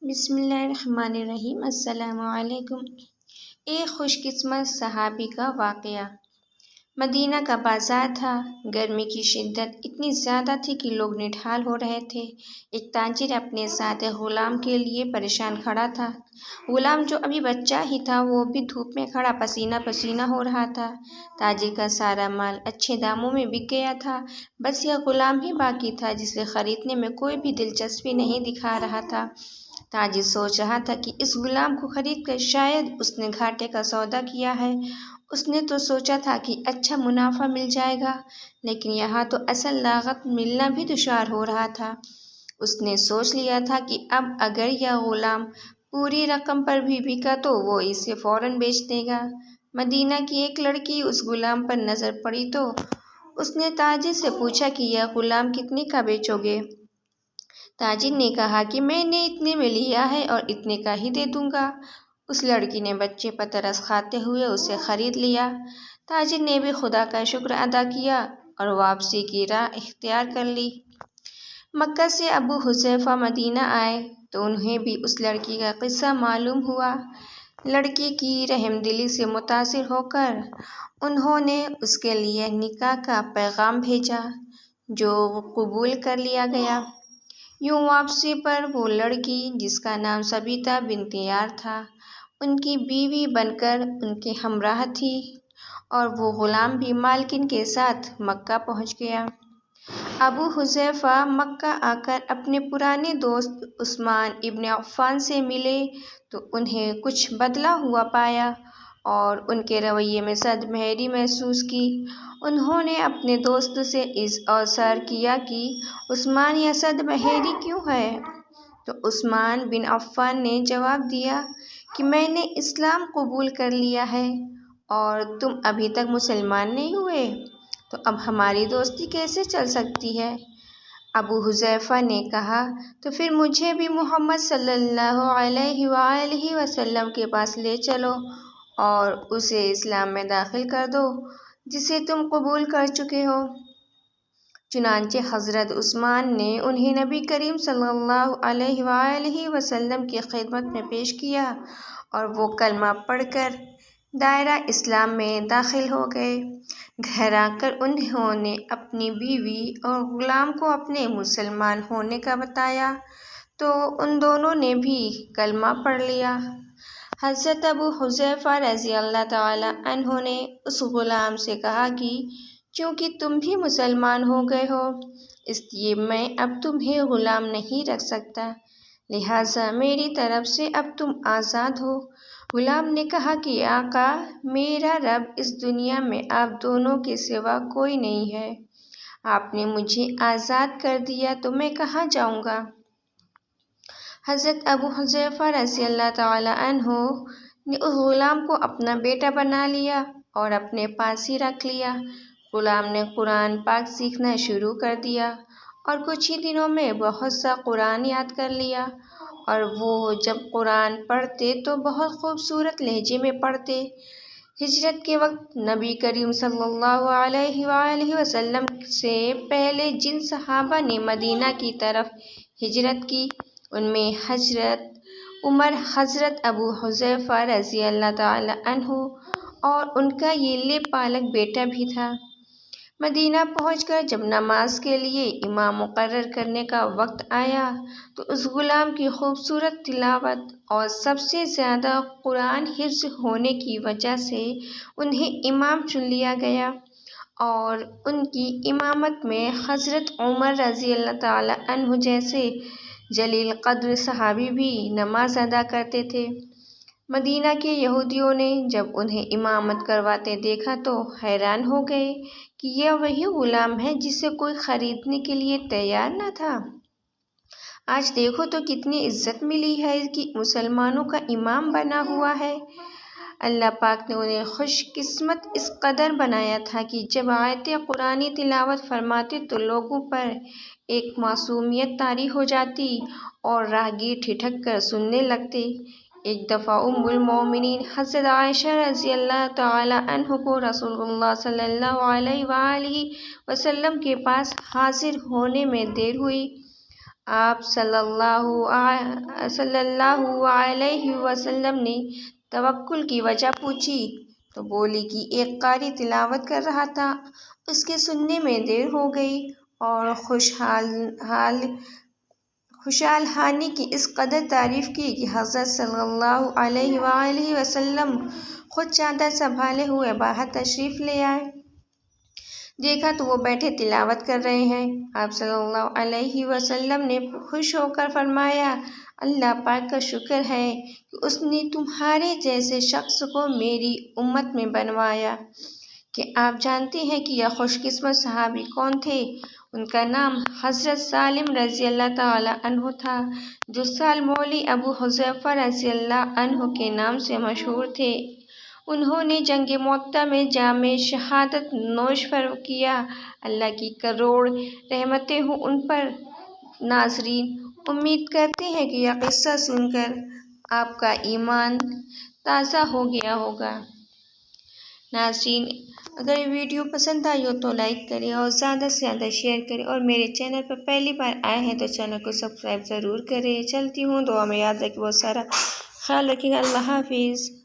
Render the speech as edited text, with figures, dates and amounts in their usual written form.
بسم اللہ الرحمن الرحیم۔ السلام علیکم۔ ایک خوش قسمت صحابی کا واقعہ۔ مدینہ کا بازار تھا۔ گرمی کی شدت اتنی زیادہ تھی کہ لوگ نڈھال ہو رہے تھے۔ ایک تاجر اپنے ساتھ غلام کے لیے پریشان کھڑا تھا۔ غلام جو ابھی بچہ ہی تھا وہ بھی دھوپ میں کھڑا پسینہ پسینہ ہو رہا تھا۔ تاجر کا سارا مال اچھے داموں میں بک گیا تھا، بس یہ غلام ہی باقی تھا جسے خریدنے میں کوئی بھی دلچسپی نہیں دکھا رہا تھا۔ تاجر سوچ رہا تھا کہ اس غلام کو خرید کر شاید اس نے گھاٹے کا سودا کیا ہے۔ اس نے تو سوچا تھا کہ اچھا منافع مل جائے گا، لیکن یہاں تو اصل لاگت ملنا بھی دشوار ہو رہا تھا۔ اس نے سوچ لیا تھا کہ اب اگر یہ غلام پوری رقم پر بھی بکا تو وہ اسے فوراً بیچ دے گا۔ مدینہ کی ایک لڑکی اس غلام پر نظر پڑی تو اس نے تاجر سے پوچھا کہ یہ غلام کتنے کا بیچو گے؟ تاجر نے کہا کہ میں نے اتنے میں لیا ہے اور اتنے کا ہی دے دوں گا۔ اس لڑکی نے بچے پر ترس کھاتے ہوئے اسے خرید لیا۔ تاجر نے بھی خدا کا شکر ادا کیا اور واپسی کی راہ اختیار کر لی۔ مکہ سے ابو حذیفہ مدینہ آئے تو انہیں بھی اس لڑکی کا قصہ معلوم ہوا۔ لڑکی کی رحم دلی سے متاثر ہو کر انہوں نے اس کے لیے نکاح کا پیغام بھیجا، جو قبول کر لیا گیا۔ یوں واپسی پر وہ لڑکی، جس کا نام ثبیتہ بنت یار تھا، ان کی بیوی بن کر ان کے ہمراہ تھی، اور وہ غلام بھی مالکن کے ساتھ مکہ پہنچ گیا۔ ابو حذیفہ مکہ آ کر اپنے پرانے دوست عثمان ابن عفان سے ملے تو انہیں کچھ بدلا ہوا پایا اور ان کے رویے میں صد مہری محسوس کی۔ انہوں نے اپنے دوست سے استفسار کیا کہ عثمان یہ صد مہری کیوں ہے؟ تو عثمان بن عفان نے جواب دیا کہ میں نے اسلام قبول کر لیا ہے اور تم ابھی تک مسلمان نہیں ہوئے، تو اب ہماری دوستی کیسے چل سکتی ہے؟ ابو حذیفہ نے کہا تو پھر مجھے بھی محمد صلی اللہ علیہ وآلہ وسلم کے پاس لے چلو اور اسے اسلام میں داخل کر دو جسے تم قبول کر چکے ہو۔ چنانچہ حضرت عثمان نے انہیں نبی کریم صلی اللہ علیہ وآلہ وسلم کی خدمت میں پیش کیا اور وہ کلمہ پڑھ کر دائرہ اسلام میں داخل ہو گئے۔ گھر آ کر انہوں نے اپنی بیوی اور غلام کو اپنے مسلمان ہونے کا بتایا تو ان دونوں نے بھی کلمہ پڑھ لیا۔ حضرت ابو حذیفہ رضی اللہ تعالی عنہ نے اس غلام سے کہا کہ چونکہ تم بھی مسلمان ہو گئے ہو، اس لیے میں اب تمہیں غلام نہیں رکھ سکتا، لہٰذا میری طرف سے اب تم آزاد ہو۔ غلام نے کہا کہ آقا، میرا رب اس دنیا میں آپ دونوں کے سوا کوئی نہیں ہے، آپ نے مجھے آزاد کر دیا تو میں کہاں جاؤں گا؟ حضرت ابو حذیفہ رضی اللہ تعالی عنہ نے اس غلام کو اپنا بیٹا بنا لیا اور اپنے پاس ہی رکھ لیا۔ غلام نے قرآن پاک سیکھنا شروع کر دیا اور کچھ ہی دنوں میں بہت سا قرآن یاد کر لیا، اور وہ جب قرآن پڑھتے تو بہت خوبصورت لہجے میں پڑھتے۔ ہجرت کے وقت نبی کریم صلی اللہ علیہ وآلہ وسلم سے پہلے جن صحابہ نے مدینہ کی طرف ہجرت کی ان میں حضرت عمر، حضرت ابو حذیفہ رضی اللہ تعالی عنہ اور ان کا یہ لب پالک بیٹا بھی تھا۔ مدینہ پہنچ کر جب نماز کے لیے امام مقرر کرنے کا وقت آیا تو اس غلام کی خوبصورت تلاوت اور سب سے زیادہ قرآن حفظ ہونے کی وجہ سے انہیں امام چن لیا گیا، اور ان کی امامت میں حضرت عمر رضی اللہ تعالی عنہ جیسے جلیل قدر صحابی بھی نماز ادا کرتے تھے۔ مدینہ کے یہودیوں نے جب انہیں امامت کرواتے دیکھا تو حیران ہو گئے کہ یہ وہی غلام ہے جسے کوئی خریدنے کے لیے تیار نہ تھا۔ آج دیکھو تو کتنی عزت ملی ہے کہ مسلمانوں کا امام بنا ہوا ہے۔ اللہ پاک نے انہیں خوش قسمت اس قدر بنایا تھا کہ جب آیتیں قرآنی تلاوت فرماتے تو لوگوں پر ایک معصومیت طاری ہو جاتی اور راہگیر ٹھٹک کر سننے لگتے۔ ایک دفعہ ام المومنین حضرت عائشہ رضی اللہ تعالی عنہ کو رسول اللہ صلی اللہ علیہ وآلہ وسلم کے پاس حاضر ہونے میں دیر ہوئی۔ آپ صلی اللہ علیہ وسلم نے توکل کی وجہ پوچھی تو بولی کہ ایک قاری تلاوت کر رہا تھا، اس کے سننے میں دیر ہو گئی، اور خوشحال حانی کی اس قدر تعریف کی کہ حضرت صلی اللہ علیہ وآلہ وسلم خود چادر سنبھالے ہوئے باہر تشریف لے آئے۔ دیکھا تو وہ بیٹھے تلاوت کر رہے ہیں۔ آپ صلی اللہ علیہ وسلم نے خوش ہو کر فرمایا، اللہ پاک کا شکر ہے کہ اس نے تمہارے جیسے شخص کو میری امت میں بنوایا۔ کہ آپ جانتے ہیں کہ یہ خوش قسمت صحابی کون تھے؟ ان کا نام حضرت سالم رضی اللہ تعالی عنہ تھا، جو سال مولی ابو حذیفہ رضی اللہ عنہ کے نام سے مشہور تھے۔ انہوں نے جنگ مؤتہ میں جام شہادت نوش کیا۔ اللہ کی کروڑ رحمتیں ہوں ان پر۔ ناظرین، امید کرتے ہیں کہ یہ قصہ سن کر آپ کا ایمان تازہ ہو گیا ہوگا۔ ناظرین، اگر یہ ویڈیو پسند آئی ہو تو لائک کریں اور زیادہ سے زیادہ شیئر کریں، اور میرے چینل پر پہلی بار آئے ہیں تو چینل کو سبسکرائب ضرور کریں۔ چلتی ہوں، دعا میں یاد رکھیں، بہت سارا خیال رکھیں گا۔ اللہ حافظ۔